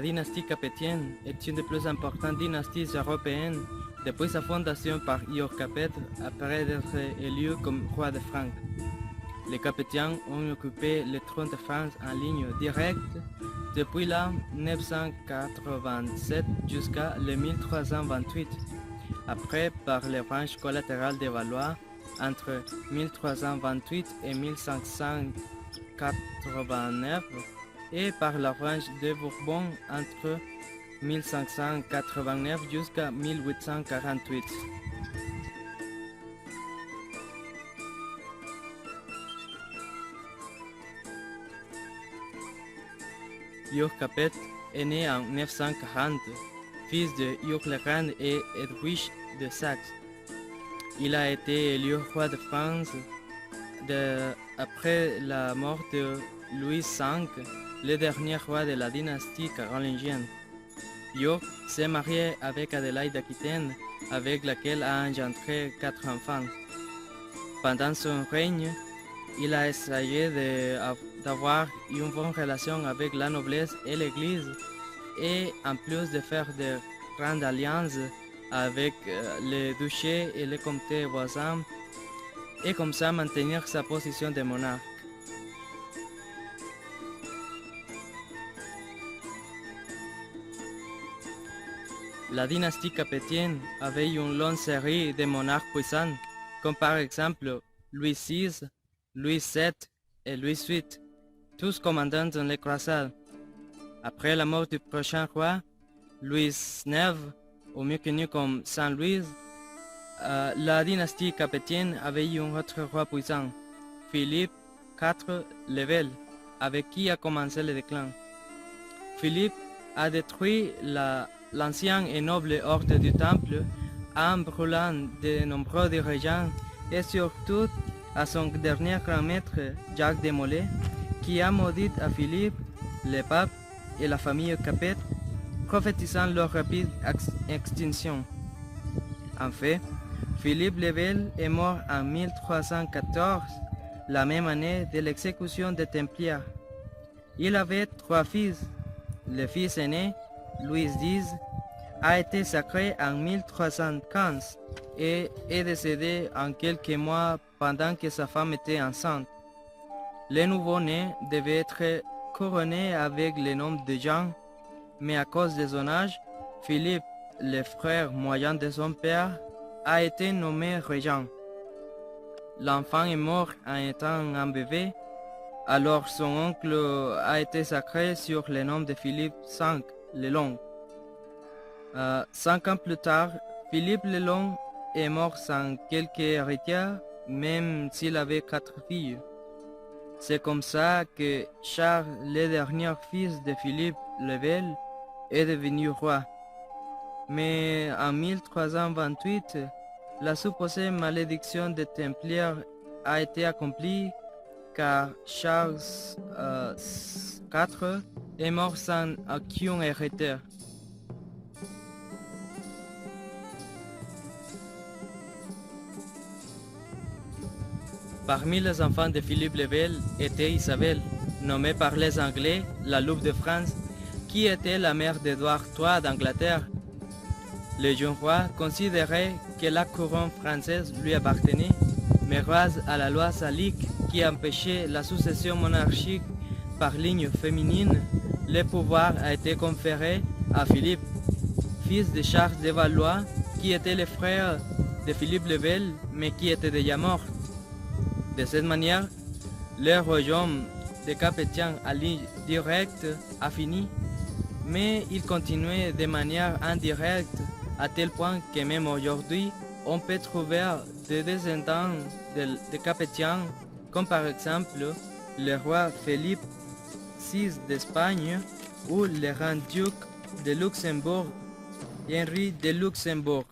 dynastie capétienne est une des plus importantes dynasties européennes depuis sa fondation par Ior Capet après d'être élu comme roi de France. Les Capétiens ont occupé le trône de France en ligne directe depuis la 987 jusqu'à le 1328. Après, par les branches collatérales des Valois, entre 1328 et 1589, et par la branche de Bourbon entre 1589 jusqu'à 1848. Ior Capet est né en 940, fils de Ior le Grand et Edwige de Saxe. Il a été élu roi de France après la mort de Louis V, le dernier roi de la dynastie carolingienne. Ior s'est marié avec Adélaïde d'Aquitaine, avec laquelle a engendré 4 enfants. Pendant son règne, il a essayé d'avoir une bonne relation avec la noblesse et l'Église, et en plus de faire de grandes alliances avec les duchés et les comtés voisins, et comme ça maintenir sa position de monarque. La dynastie capétienne avait une longue série de monarques puissants, comme par exemple Louis VI, Louis VII et Louis VIII, tous commandants dans les croisades. Après la mort du prochain roi, Louis IX, ou mieux connu comme Saint Louis, la dynastie capétienne avait eu un autre roi puissant, Philippe IV le Bel, avec qui a commencé le déclin. Philippe a détruit l'ancien et noble ordre du Temple en brûlant de nombreux dirigeants et surtout à son dernier grand maître, Jacques de Molay, qui a maudit à Philippe, le pape et la famille Capet, prophétisant leur rapide extinction. En fait, Philippe le Bel est mort en 1314, la même année de l'exécution des Templiers. Il avait 3 fils. Le fils aîné, Louis X, a été sacré en 1315 et est décédé en quelques mois pendant que sa femme était enceinte. Le nouveau-né devait être couronné avec le nom de Jean, mais à cause de son âge, Philippe, le frère moyen de son père, a été nommé régent. L'enfant est mort en étant un bébé, alors son oncle a été sacré sur le nom de Philippe V le Long. 5 ans plus tard, Philippe le Long est mort sans quelque héritier, même s'il avait 4 filles. C'est comme ça que Charles, le dernier fils de Philippe le Bel, est devenu roi. Mais en 1328, la supposée malédiction des Templiers a été accomplie car Charles IV est mort sans aucun héritier. Parmi les enfants de Philippe le Bel était Isabelle, nommée par les Anglais la Louve de France, qui était la mère d'Édouard III d'Angleterre. Le jeune roi considérait que la couronne française lui appartenait, mais grâce à la loi salique qui empêchait la succession monarchique par ligne féminine, le pouvoir a été conféré à Philippe, fils de Charles de Valois, qui était le frère de Philippe le Bel, mais qui était déjà mort. De cette manière, le royaume des Capétiens à ligne directe a fini, mais il continuait de manière indirecte à tel point que même aujourd'hui, on peut trouver des descendants de Capétiens, comme par exemple le roi Philippe VI d'Espagne ou le grand-duc de Luxembourg, Henri de Luxembourg.